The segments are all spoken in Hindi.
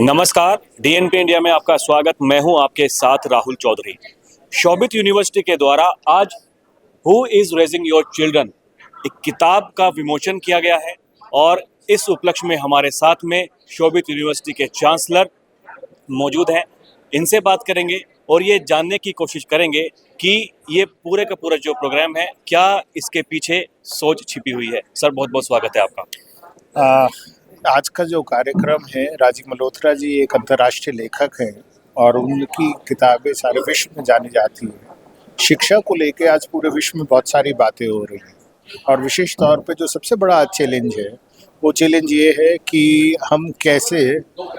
नमस्कार। डीएनपी इंडिया में आपका स्वागत। मैं हूं आपके साथ राहुल चौधरी। शोभित यूनिवर्सिटी के द्वारा आज who is raising your children एक किताब का विमोचन किया गया है और इस उपलक्ष्य में हमारे साथ में शोभित यूनिवर्सिटी के चांसलर मौजूद हैं। इनसे बात करेंगे और ये जानने की कोशिश करेंगे कि ये पूरे का पूरा जो प्रोग्राम है क्या इसके पीछे सोच छिपी हुई है। सर, बहुत बहुत स्वागत है आपका। आज का जो कार्यक्रम है, राजीव मल्होत्रा जी एक अंतर्राष्ट्रीय लेखक हैं और उनकी किताबें सारे विश्व में जानी जाती हैं। शिक्षा को लेके आज पूरे विश्व में बहुत सारी बातें हो रही हैं और विशेष तौर पे जो सबसे बड़ा चैलेंज है वो चैलेंज ये है कि हम कैसे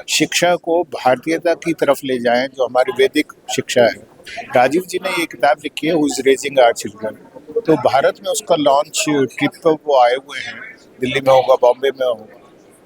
शिक्षा को भारतीयता की तरफ ले जाएं, जो हमारी वैदिक शिक्षा है। राजीव जी ने ये किताब लिखी है, who is raising our children. तो भारत में उसका लॉन्च ट्रिप पर वो आए हुए हैं, दिल्ली में होगा, बॉम्बे में होगा,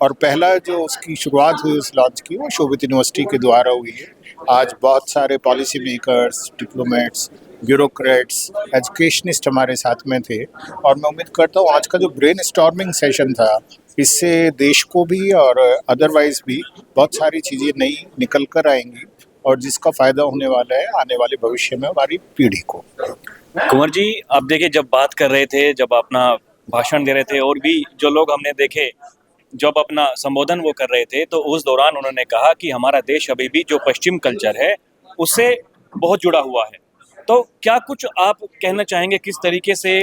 और पहला जो उसकी शुरुआत हुई उस लॉन्च की वो शोभित यूनिवर्सिटी के द्वारा हुई है। आज बहुत सारे policy makers, diplomats, bureaucrats, educationist हमारे साथ में थे और मैं उम्मीद करता हूँ आज का जो ब्रेन स्टॉर्मिंग सेशन था इससे देश को भी और अदरवाइज भी बहुत सारी चीज़ें नई निकल कर आएंगी और जिसका फ़ायदा होने वाला है आने वाले भविष्य में हमारी पीढ़ी को। कुंवर जी, आप देखिए, जब बात कर रहे थे, जब अपना भाषण दे रहे थे और भी जो लोग हमने देखे जब अपना संबोधन वो कर रहे थे, तो उस दौरान उन्होंने कहा कि हमारा देश अभी भी जो पश्चिम कल्चर है उससे बहुत जुड़ा हुआ है। तो क्या कुछ आप कहना चाहेंगे किस तरीके से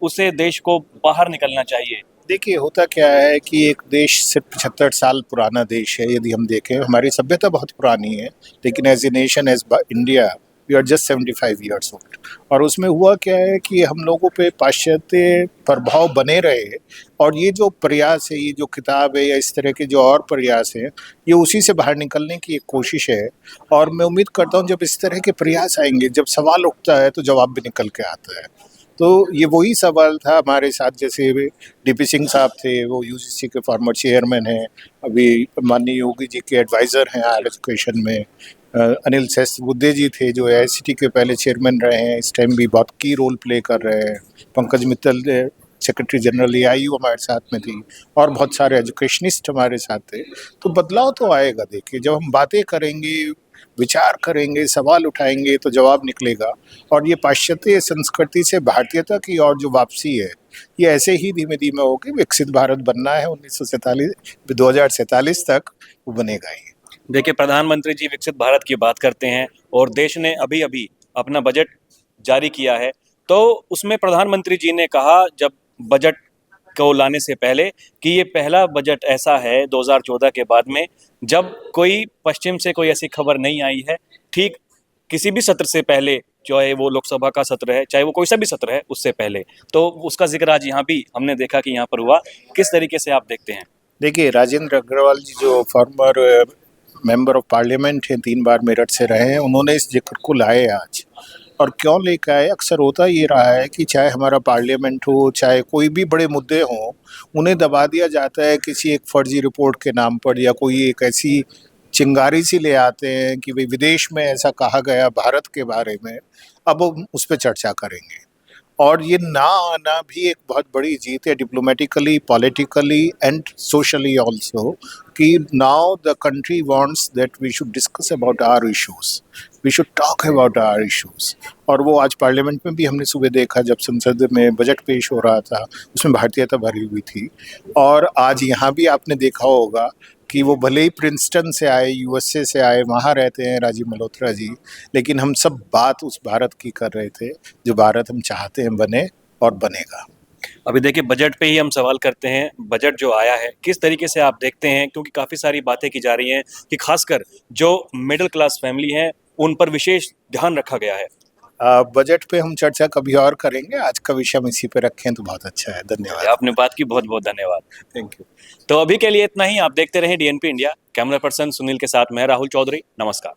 उसे देश को बाहर निकलना चाहिए? देखिए, होता क्या है कि एक देश सिर्फ 75 साल पुराना देश है। यदि हम देखें, हमारी सभ्यता बहुत पुरानी है, लेकिन as a nation, as India, we are just 75 years old. और उसमें हुआ क्या है कि हम लोगों पे पाश्चात्य प्रभाव बने रहे और ये जो प्रयास है, ये जो किताब है या इस तरह के जो और प्रयास हैं, ये उसी से बाहर निकलने की एक कोशिश है। और मैं उम्मीद करता हूँ जब इस तरह के प्रयास आएंगे, जब सवाल उठता है तो जवाब भी निकल के आता है। तो ये वही सवाल था हमारे साथ, जैसे डीपी सिंह साहब थे, वो यूजीसी के फॉर्मर चेयरमैन हैं, अभी माननीय योगी जी के एडवाइज़र हैं हायर एजुकेशन में। अनिल सहस्त्रबुद्धे जी थे जो आईसीटी के पहले चेयरमैन रहे हैं, इस टाइम भी बहुत की रोल प्ले कर रहे हैं। Pankaj Mittal secretary general AIU हमारे साथ में थी और बहुत सारे एजुकेशनिस्ट हमारे साथ थे। तो बदलाव तो आएगा। देखिए, जब हम बातें करेंगे, विचार करेंगे, सवाल उठाएंगे तो जवाब निकलेगा। और ये पाश्चात्य संस्कृति से भारतीयता की और जो वापसी है, ये ऐसे ही धीमे धीमे होगी। विकसित भारत बनना है 2047 तक, वो बनेगा ही। देखिए, प्रधानमंत्री जी विकसित भारत की बात करते हैं और देश ने अभी अभी अपना बजट जारी किया है, तो उसमें प्रधानमंत्री जी ने कहा जब बजट को लाने से पहले कि ये पहला बजट ऐसा है 2014 के बाद में जब कोई पश्चिम से कोई ऐसी खबर नहीं आई है। ठीक किसी भी सत्र से पहले, चाहे वो लोकसभा का सत्र है, चाहे वो कोई सा भी सत्र है, उससे पहले, तो उसका जिक्र आज यहाँ भी हमने देखा कि यहाँ पर हुआ। किस तरीके से आप देखते हैं? देखिए, राजेंद्र अग्रवाल जी जो फॉर्मर मेंबर ऑफ पार्लियामेंट हैं, 3 बार मेरठ से रहे हैं, उन्होंने इस जिक्र को लाए आज। और क्यों लेकर आए? अक्सर होता ये रहा है कि चाहे हमारा पार्लियामेंट हो, चाहे कोई भी बड़े मुद्दे हों, उन्हें दबा दिया जाता है किसी एक फर्जी रिपोर्ट के नाम पर, या कोई एक ऐसी चिंगारी सी ले आते हैं कि भाई विदेश में ऐसा कहा गया भारत के बारे में, अब हम उस पर चर्चा करेंगे। और ये ना आना भी एक बहुत बड़ी जीत है, diplomatically, politically and socially also, कि now the country wants that we should discuss about our issues, we should talk about our issues. और वो आज पार्लियामेंट में भी हमने सुबह देखा, जब संसद में बजट पेश हो रहा था, उसमें भारतीयता भरी हुई थी। और आज यहाँ भी आपने देखा होगा कि वो भले ही प्रिंसटन से आए, यूएसए से आए, वहाँ रहते हैं राजीव मल्होत्रा जी, लेकिन हम सब बात उस भारत की कर रहे थे जो भारत हम चाहते हैं बने और बनेगा। अभी देखिए, बजट पे ही हम सवाल करते हैं। बजट जो आया है किस तरीके से आप देखते हैं, क्योंकि काफ़ी सारी बातें की जा रही हैं कि खासकर जो मिडिल क्लास फैमिली हैं उन पर विशेष ध्यान रखा गया है। बजट पे हम चर्चा कभी और करेंगे, आज का विषय हम इसी पे रखें तो बहुत अच्छा है। धन्यवाद। आपने बात की, बहुत बहुत धन्यवाद। Thank you. तो अभी के लिए इतना ही। आप देखते रहें DNP India. Camera person Sunil के साथ मैं राहुल चौधरी। नमस्कार।